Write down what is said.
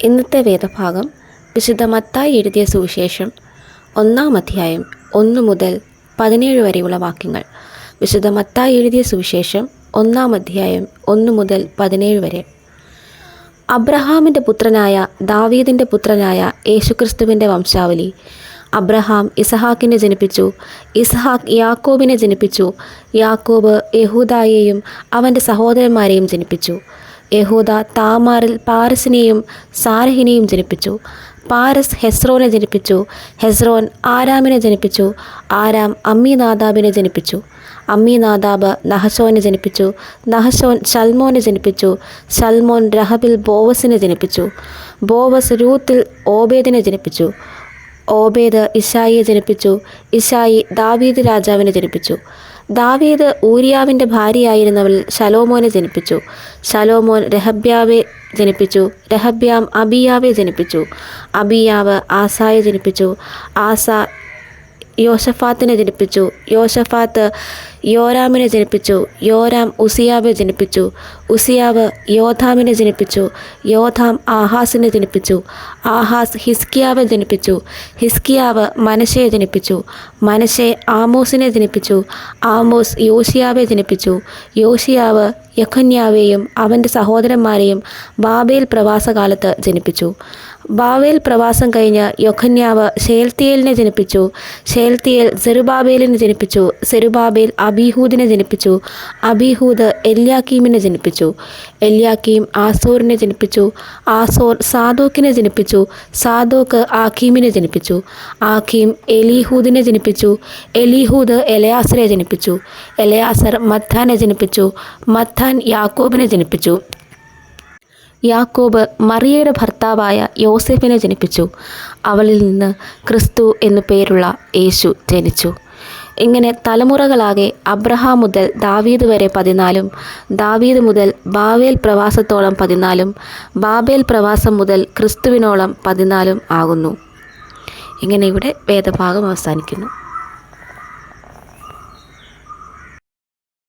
ഇന്നത്തെ വേദഭാഗം വിശുദ്ധ മത്തായി എഴുതിയ സുവിശേഷം 1-ാം അധ്യായം 1 മുതൽ 17 വരെയുള്ള വാക്യങ്ങൾ. വിശുദ്ധ മത്തായി എഴുതിയ സുവിശേഷം 1-ാം അധ്യായം 1 മുതൽ 17 വരെ. അബ്രഹാമിൻ്റെ പുത്രനായ ദാവീദിൻ്റെ പുത്രനായ യേശുക്രിസ്തുവിൻ്റെ വംശാവലി. അബ്രഹാം ഇസഹാക്കിനെ ജനിപ്പിച്ചു, ഇസഹാക്ക് യാക്കോബിനെ ജനിപ്പിച്ചു, യാക്കോബ് യഹൂദായെയും അവൻ്റെ സഹോദരന്മാരെയും ജനിപ്പിച്ചു. യഹൂദ താമാറിൽ പാരസിനെയും സാരഹിനെയും ജനിപ്പിച്ചു. പാരസ് ഹെസ്രോനെ ജനിപ്പിച്ചു, ഹെസ്രോൻ ആരാമിനെ ജനിപ്പിച്ചു, ആരാം അമ്മീനാദാബിനെ ജനിപ്പിച്ചു, അമ്മീനാദാബ് നഹശോനെ ജനിപ്പിച്ചു, നഹശോൻ ശൽമോനെ ജനിപ്പിച്ചു, ശൽമോൻ രഹബിൽ ബോവസിനെ ജനിപ്പിച്ചു, ബോവസ് രൂത്തിൽ ഓബേദിനെ ജനിപ്പിച്ചു, ഓബേദ് ഇശായിയെ ജനിപ്പിച്ചു, ഇശായി ദാവീദ് രാജാവിനെ ജനിപ്പിച്ചു, ദാവീദ് ഊരിയാവിൻ്റെ ഭാര്യയായിരുന്നവൾ ശലോമോനെ ജനിപ്പിച്ചു, ശലോമോൻ രഹബ്യാവെ ജനിപ്പിച്ചു, രഹബ്യാം അബിയാവെ ജനിപ്പിച്ചു, അബിയാവ് ആസായെ ജനിപ്പിച്ചു, ആസ യോശഫാത്തിനെ ജനിപ്പിച്ചു, യോശഫാത്ത് യോരാമിനെ ജനിപ്പിച്ചു, യോരാം ഉസിയാവെ ജനിപ്പിച്ചു, ഉസിയാവ് യോഥാമിനെ ജനിപ്പിച്ചു, യോഥാം ആഹാസിനെ ജനിപ്പിച്ചു, ആഹാസ് ഹിസ്കിയാവെ ജനിപ്പിച്ചു, ഹിസ്കിയാവ് മനശയെ ജനിപ്പിച്ചു, മനശെ ആമോസിനെ ജനിപ്പിച്ചു, ആമോസ് യോശിയാവെ ജനിപ്പിച്ചു, യോശിയാവ് യെഖന്യാവെയും അവൻ്റെ സഹോദരന്മാരെയും ബാബേൽ പ്രവാസകാലത്ത് ജനിപ്പിച്ചു. ബാബേൽ പ്രവാസം കഴിഞ്ഞ് യെഖന്യാവ് ശേൽത്തിയേലിനെ ജനിപ്പിച്ചു, ശേൽത്തിയേൽ സെരുബാബേലിനെ ജനിപ്പിച്ചു, സെരുബാബേൽ അബീഹൂദിനെ ജനിപ്പിച്ചു, അബീഹൂദ് എല്യാക്കീമിനെ ജനിപ്പിച്ചു, എല്യാക്കീം ആസോറിനെ ജനിപ്പിച്ചു, ആസോർ സാദോക്കിനെ ജനിപ്പിച്ചു, സാദോക്ക് ആക്കീമിനെ ജനിപ്പിച്ചു, ആക്കീം എലീഹൂദിനെ ജനിപ്പിച്ചു, എലീഹൂദ് എലയാസറെ ജനിപ്പിച്ചു, എലയാസർ മത്താനെ ജനിപ്പിച്ചു, മത്താൻ യാക്കോബിനെ ജനിപ്പിച്ചു, യാക്കോബ് മറിയയുടെ ഭർത്താവായ യോസെഫിനെ ജനിപ്പിച്ചു, അവളിൽ നിന്ന് ക്രിസ്തു എന്നു പേരുള്ള യേശു ജനിച്ചു. ഇങ്ങനെ തലമുറകളാകെ അബ്രഹാം മുതൽ ദാവീദ് വരെ 14, ദാവീദ് മുതൽ ബാബേൽ പ്രവാസത്തോളം 14, ബാബേൽ പ്രവാസം മുതൽ ക്രിസ്തുവിനോളം 14 ആകുന്നു. ഇങ്ങനെ ഇവിടെ വേദഭാഗം അവസാനിക്കുന്നു.